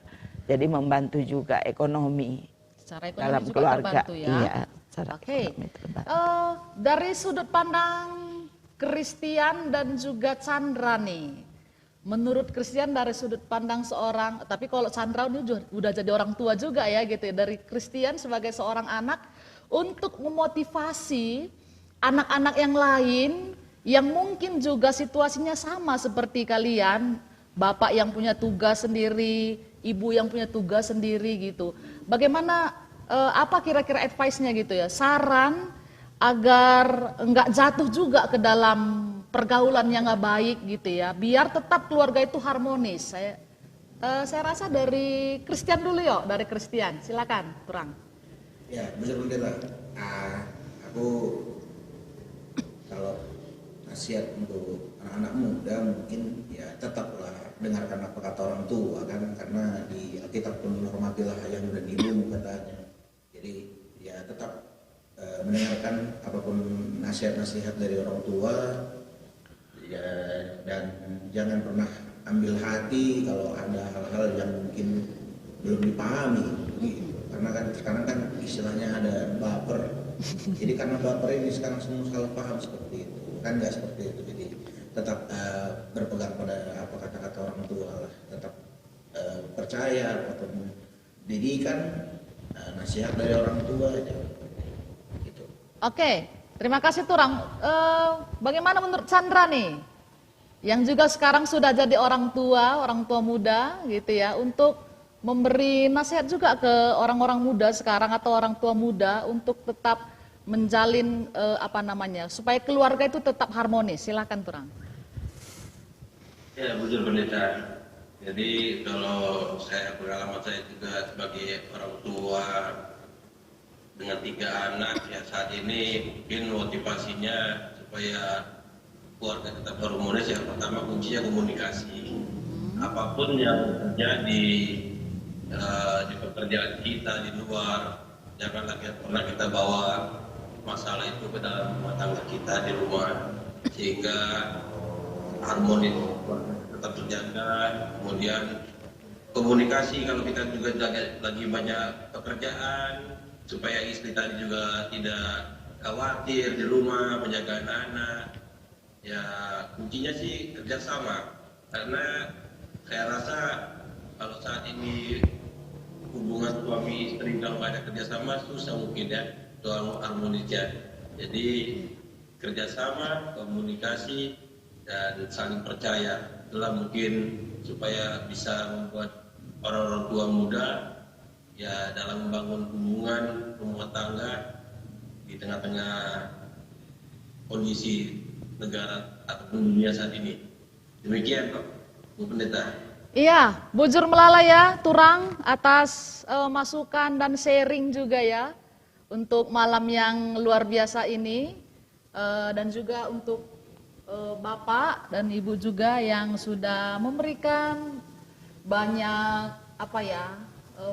Jadi membantu juga ekonomi secara ekonomi dalam juga keluarga. Terbantu ya. Iya, Oke. Dari sudut pandang Christian dan juga Chandra nih. Menurut Christian dari sudut pandang seorang, tapi kalau Chandra ini udah jadi orang tua juga ya gitu ya. Dari Christian sebagai seorang anak untuk memotivasi anak-anak yang lain yang mungkin juga situasinya sama seperti kalian, bapak yang punya tugas sendiri, ibu yang punya tugas sendiri gitu. Bagaimana apa kira-kira advice-nya gitu ya? Saran agar enggak jatuh juga ke dalam pergaulan yang nggak baik gitu ya, biar tetap keluarga itu harmonis. Saya rasa dari Christian dulu yuk, dari Christian, silakan, Turang. Ya, benar-benar. Aku kalau nasihat untuk anak-anak muda mungkin ya tetaplah dengarkan apa kata orang tua kan, karena di Alkitab pun hormatilah ayah dan ibu katanya. Jadi ya tetap mendengarkan apapun nasihat-nasihat dari orang tua. Ya, dan jangan pernah ambil hati kalau ada hal-hal yang mungkin belum dipahami gitu. Karena kan sekarang kan istilahnya ada baper. Jadi karena baper ini sekarang semua salah paham seperti itu. Kan nggak seperti itu. Jadi tetap berpegang pada apa kata-kata orang tua lah. Tetap percaya atau didikan nasihat dari orang tua aja. Gitu. Oke. Terima kasih Turang. Bagaimana menurut Chandra nih? Yang juga sekarang sudah jadi orang tua muda gitu ya, untuk memberi nasihat juga ke orang-orang muda sekarang atau orang tua muda untuk tetap menjalin supaya keluarga itu tetap harmonis. Silakan Turang. Ya, betul pendeta. Jadi kalau pengalaman saya juga sebagai orang tua dengan 3 anak ya, saat ini mungkin motivasinya supaya keluarga tetap harmonis, yang pertama kuncinya komunikasi. Apapun yang terjadi di pekerjaan kita di luar, janganlah pernah kita bawa masalah itu ke dalam rumah tangga kita di rumah, sehingga harmonis tetap terjaga. Kemudian komunikasi kalau kita juga lagi banyak pekerjaan, supaya istri tadi juga tidak khawatir di rumah menjaga anak-anak. Ya kuncinya sih kerjasama, karena saya rasa kalau saat ini hubungan suami istri kalau nggak ada kerjasama susah mungkin ya. doang harmonisnya. Jadi kerjasama, komunikasi, dan saling percaya itulah mungkin supaya bisa membuat orang-orang tua muda ya dalam membangun hubungan rumah tangga di tengah-tengah kondisi negara ataupun dunia saat ini. Demikian Pak, Bu Pendeta. Iya, bujur melala ya, turang atas masukan dan sharing juga ya untuk malam yang luar biasa ini, dan juga untuk Bapak dan Ibu juga yang sudah memberikan banyak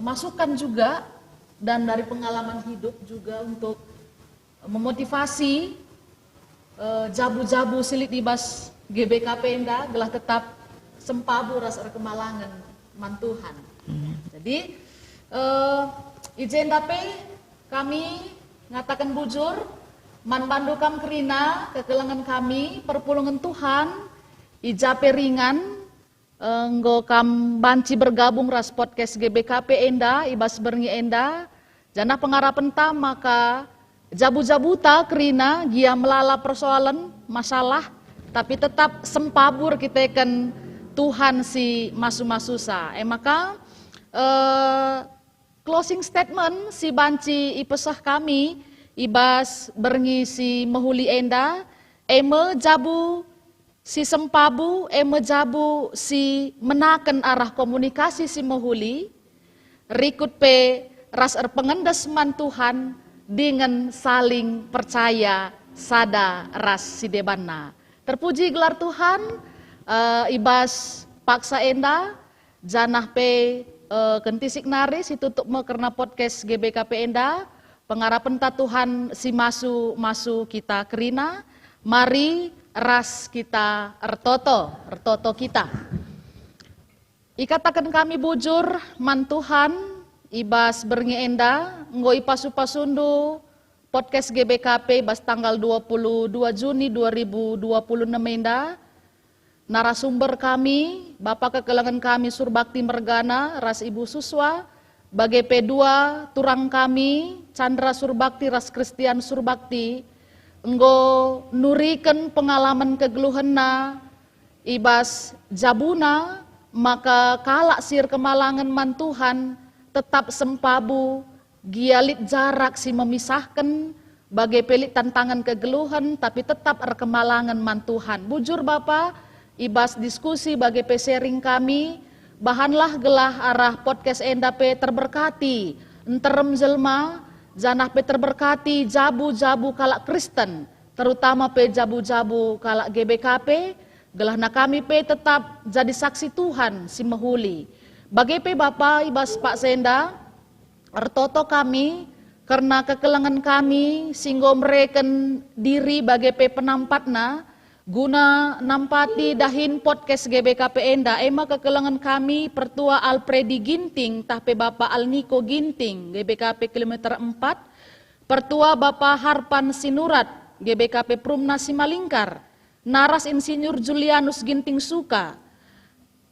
masukan juga dan dari pengalaman hidup juga untuk memotivasi jabu-jabu silit ibas GBKP Enda gelah tetap sempabu ras kemalangan mantuhan. Jadi ijen dape kami ngatakan bujur man bandukam kerina kekelangan kami perpulungan Tuhan ijape ringan nggo kam banci bergabung ras podcast GBKP Enda ibas berngi Enda jana pengarapan ta maka jabu-jabuta kerina gia melala persoalan masalah tapi tetap sempabur kita kan Tuhan si masu-masusa. Maka closing statement si banci ipesah kami ibas berngi mehuli enda eme jabu si sempabu eme jabu si menaken arah komunikasi si mehuli rikut pe ras pengendes man Tuhan dengan saling percaya sada ras si debanna. Terpuji gelar Tuhan. Ibas paksa enda janah pe kentisik narisitutup me karena podcast GBKP enda pengarapan ta Tuhan si masu kita kerina mari ras kita ertoto kita ikatakan kami bujur man Tuhan ibas berngi enda ngoi pasu-pasundu podcast GBKP bas tanggal 22 Juni 2026 enda narasumber kami, Bapak kekelangan kami Surbakti Mergana, ras Ibu Suswa, bagai P2 turang kami, Chandra Surbakti, ras Kristian Surbakti, enggo nuriken pengalaman kegeluhenna, ibas jabuna, maka kalak sir kemalangan mantuhan, tetap sempabu, gialit jarak si memisahkan, bagai pelik tantangan kegeluhan, tapi tetap kemalangan mantuhan. Bujur Bapak, ibas diskusi bagi sharing kami, bahanlah gelah arah podcast endape terberkati, enterem jelma, janah pe terberkati jabu-jabu kalak Kristen, terutama pe jabu-jabu kalak GBKP, gelah na kami pe tetap jadi saksi Tuhan si mehuli. Bagi pe Bapak ibas Pak Senda, ertoto kami, karena kekelangan kami, singgo mereken diri bagi pe penampatna, guna nampati dahin podcast GBKP Enda, ema kekelangan kami Pertua Alpredi Ginting, tahpe Bapak Alniko Ginting, GBKP kilometer 4, Pertua Bapak Harpan Sinurat, GBKP Prumna Simalingkar, Naras Insinyur Julianus Ginting Suka,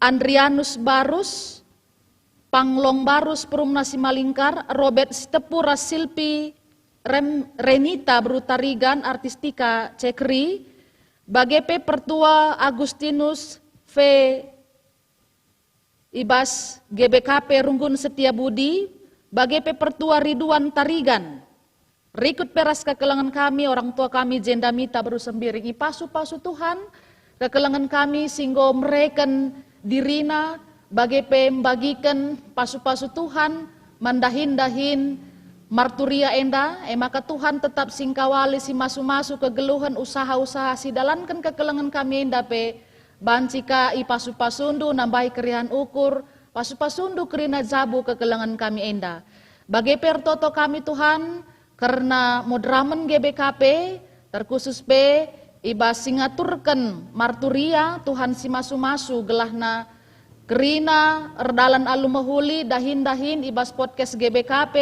Andrianus Barus, Panglong Barus Prumna Simalingkar, Robert Stepura Silpi, Renita Brutarigan Artistika Cekri, Bagepe Pertua Agustinus V. Ibas GBKP Runggun Setiabudi, Bagepe Pertua Ridwan Tarigan, rikut peras kekelangan kami, orang tua kami Jendamita baru sembiring, pasu-pasu Tuhan, kekelangan kami singgo mereken dirina, bagepe membagikan pasu-pasu Tuhan, mandahin-dahin, marturia enda, maka Tuhan tetap singkawali si masu-masu kegeluhan usaha-usaha si dalankan kekelangan kami enda pe bancika i pasu-pasundu nambahi kerihan ukur pasu-pasundu kerina jabu kekelangan kami enda. Bagai pertoto kami Tuhan karena modramen GBKP terkhusus pe iba singaturkan marturia Tuhan si masu-masu gelahna kerina erdalan alu mahuli dahin-dahin ibas podcast GBKP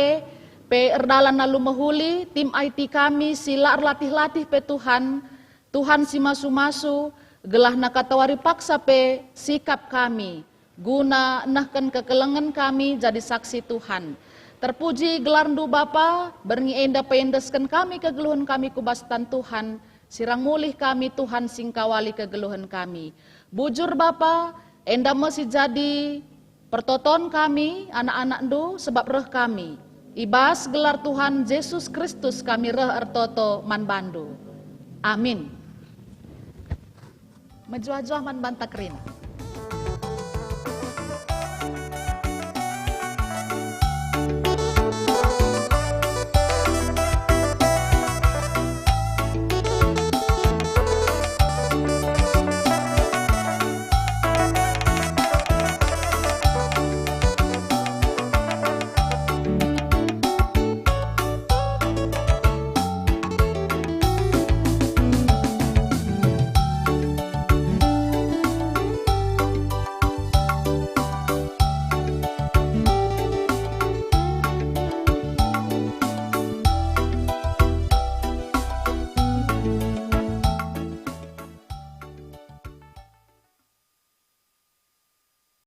pe erdalan lalu mahuli tim IT kami sila latih-latih pe Tuhan si masu-masu gelah nakatawari paksa pe sikap kami guna nahkan kekelengan kami jadi saksi Tuhan. Terpuji gelarndu Bapa, berngi enda pendeskan kami kegeluhan kami kubastan Tuhan, sirang mulih kami Tuhan singkawali kegeluhan kami. Bujur Bapa, enda masih jadi pertoton kami, anak-anak ndu sebab reh kami. Ibas gelar Tuhan Yesus Kristus kami reh ertoto man bandu. Amin. Menjuah-juah man bantak rina.